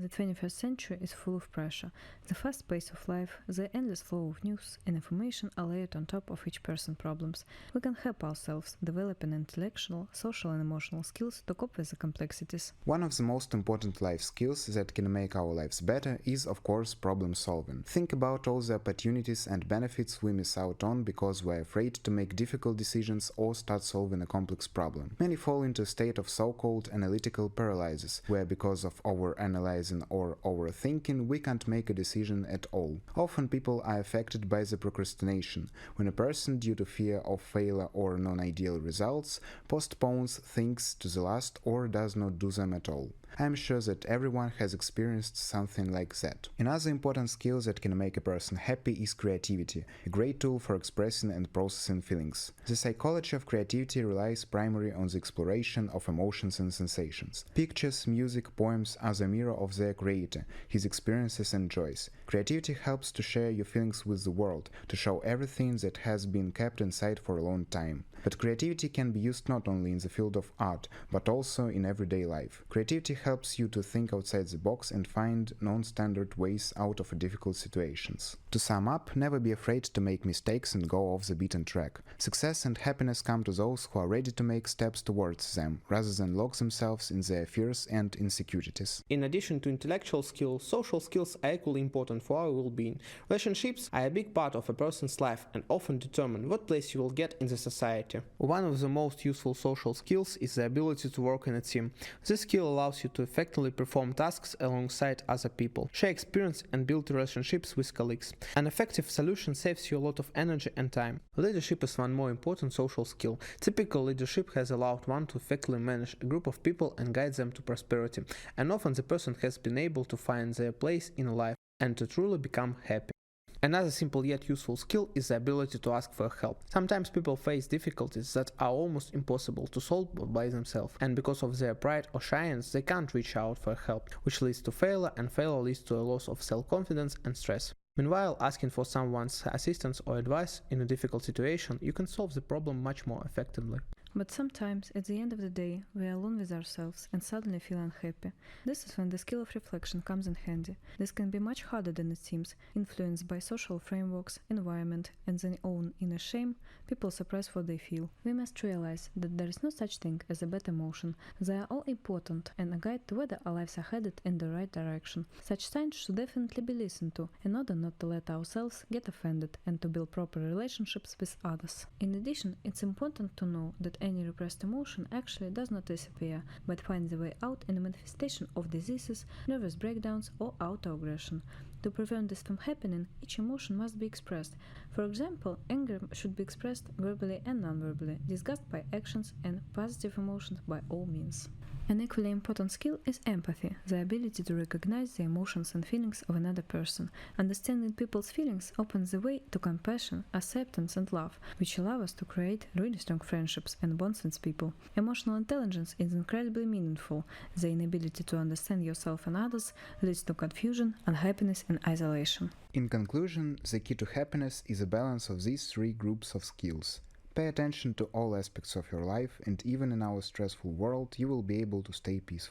The 21st century is full of pressure. The fast pace of life, the endless flow of news and information are layered on top of each person's problems. We can help ourselves, developing intellectual, social and emotional skills to cope with the complexities. One of the most important life skills that can make our lives better is, of course, problem solving. Think about all the opportunities and benefits we miss out on because we're afraid to make difficult decisions or start solving a complex problem. Many fall into a state of so-called analytical paralysis, where because of over-analyzing or overthinking we can't make a decision at all. Often people are affected by the procrastination, when a person, due to fear of failure or non-ideal results, postpones things to the last or does not do them at all. I am sure that everyone has experienced something like that. Another important skill that can make a person happy is creativity, a great tool for expressing and processing feelings. The psychology of creativity relies primarily on the exploration of emotions and sensations. Pictures, music, poems are the mirror of their creator, his experiences and joys. Creativity helps to share your feelings with the world, to show everything that has been kept inside for a long time. But creativity can be used not only in the field of art, but also in everyday life. Creativity helps you to think outside the box and find non-standard ways out of difficult situations. To sum up, never be afraid to make mistakes and go off the beaten track. Success and happiness come to those who are ready to make steps towards them, rather than lock themselves in their fears and insecurities. In addition to intellectual skills, social skills are equally important for our well-being. Relationships are a big part of a person's life and often determine what place you will get in the society. One of the most useful social skills is the ability to work in a team. This skill allows you to effectively perform tasks alongside other people, share experience and build relationships with colleagues. An effective solution saves you a lot of energy and time. Leadership is one more important social skill. Typical leadership has allowed one to effectively manage a group of people and guide them to prosperity, and often the person has been able to find their place in life and to truly become happy. Another simple yet useful skill is the ability to ask for help. Sometimes people face difficulties that are almost impossible to solve by themselves, and because of their pride or shyness they can't reach out for help, which leads to failure, and failure leads to a loss of self-confidence and stress. Meanwhile, asking for someone's assistance or advice in a difficult situation, you can solve the problem much more effectively. But sometimes, at the end of the day, we are alone with ourselves and suddenly feel unhappy. This is when the skill of reflection comes in handy. This can be much harder than it seems, influenced by social frameworks, environment, and their own inner shame. People suppress what they feel. We must realize that there is no such thing as a bad emotion. They are all important and a guide to whether our lives are headed in the right direction. Such signs should definitely be listened to, in order not to let ourselves get offended and to build proper relationships with others. In addition, it's important to know that any repressed emotion actually does not disappear, but finds a way out in a manifestation of diseases, nervous breakdowns, or autoaggression. To prevent this from happening, each emotion must be expressed. For example, anger should be expressed verbally and non-verbally, disgust by actions, and positive emotions by all means. An equally important skill is empathy, the ability to recognize the emotions and feelings of another person. Understanding people's feelings opens the way to compassion, acceptance, and love, which allow us to create really strong friendships and bonds with people. Emotional intelligence is incredibly meaningful. The inability to understand yourself and others leads to confusion, unhappiness, and isolation. In conclusion, the key to happiness is a balance of these three groups of skills. Pay attention to all aspects of your life, and even in our stressful world, you will be able to stay peaceful.